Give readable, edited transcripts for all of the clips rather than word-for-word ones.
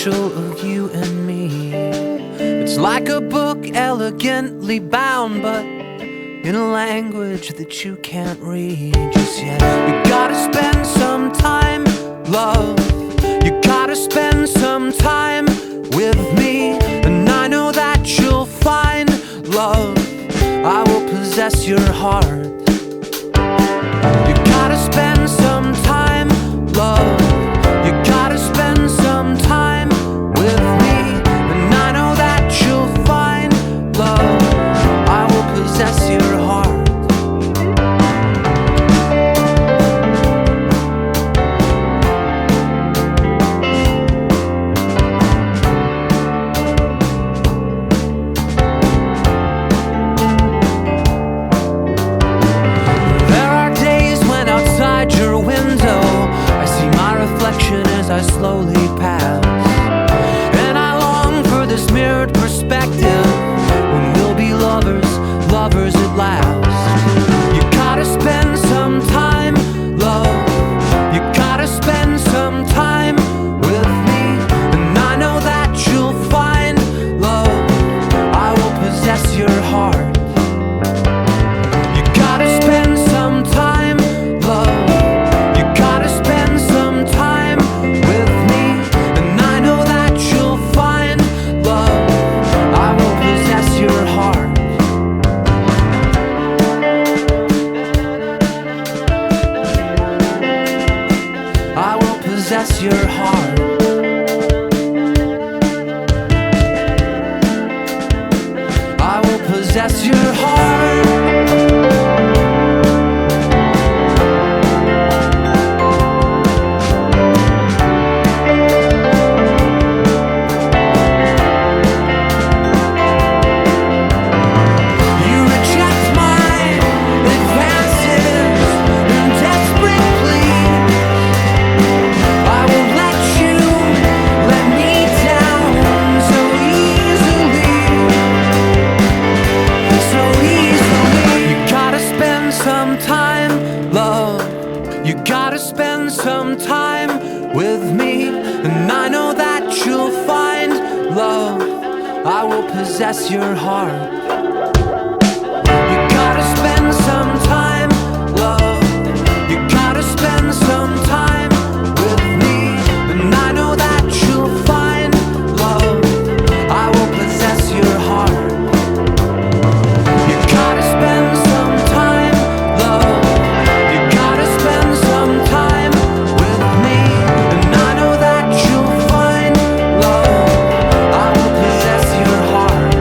potential of you and me. It's like a book elegantly bound, but in a language that you can't read just yet. You gotta spend some time, love. You gotta spend some time with me, and I know that you'll find love. I will possess your heart. You gotta spend some time, love. You gotta spend some time with me, and I know that you'll find love. I will possess your heart. As I slowly pass, and I long for this mirrored perspective when we'll be lovers, lovers at last. You gotta spend some time, love. You gotta spend some time with me, and I know that you'll find love. I will possess your heart. You gotta spend some time, love. You gotta spend some time with me, and I know that you'll find love. I will possess your heart. I will possess your heart. I will possess your heart. You gotta spend some time with me, and I know that you'll find love. I will possess your heart. You gotta spend some time, love. You gotta spend some time with me, and I know that you'll find love. I will possess your heart. You gotta spend some time, love. You gotta spend some time with me, and I know that you'll find love. I will possess your heart.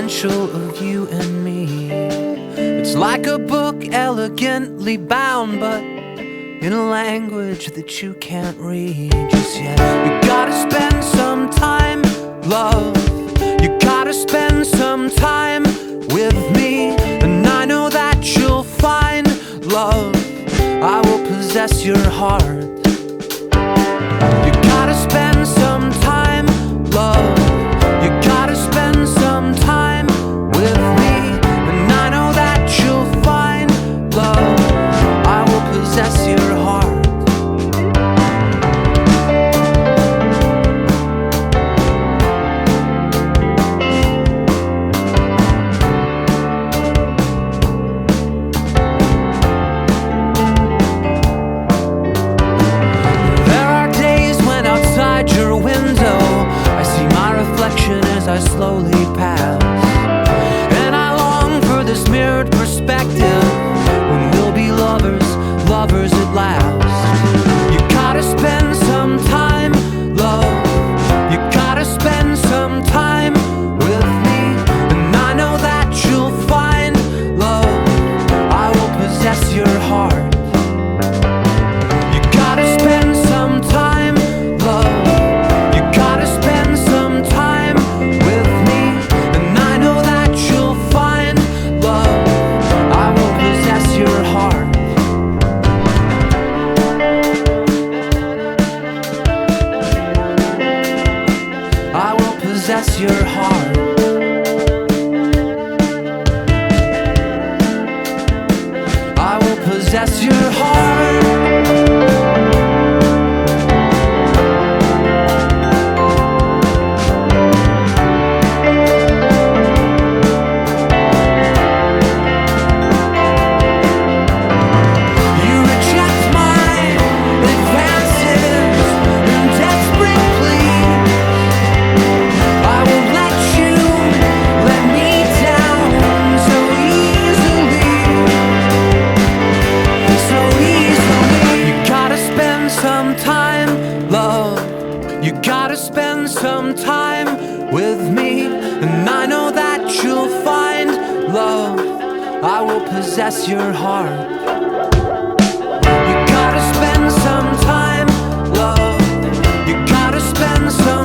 potential of you and me. It's like a book elegantly bound, but in a language that you can't read just yet. You gotta spend some time, love. You gotta spend some time with me, and I know that you'll find love. I will possess your heart. You gotta spend some time, love. You gotta spend some time with me, and I know that you'll find love. I will possess your heart. As I slowly pass, and I long for this mirrored perspective when we'll be lovers, lovers at last. You gotta spend some time, love. You gotta spend some time with me, and I know that you'll find love. I will possess your heart. You gotta spend some time, love. You gotta spend some time with me, and I know that you'll find love. I will possess your heart. I will possess your heart. I will possess your heart. You gotta spend some time with me, and I know that you'll find love. I will possess your heart. You gotta spend some time, love. You gotta spend some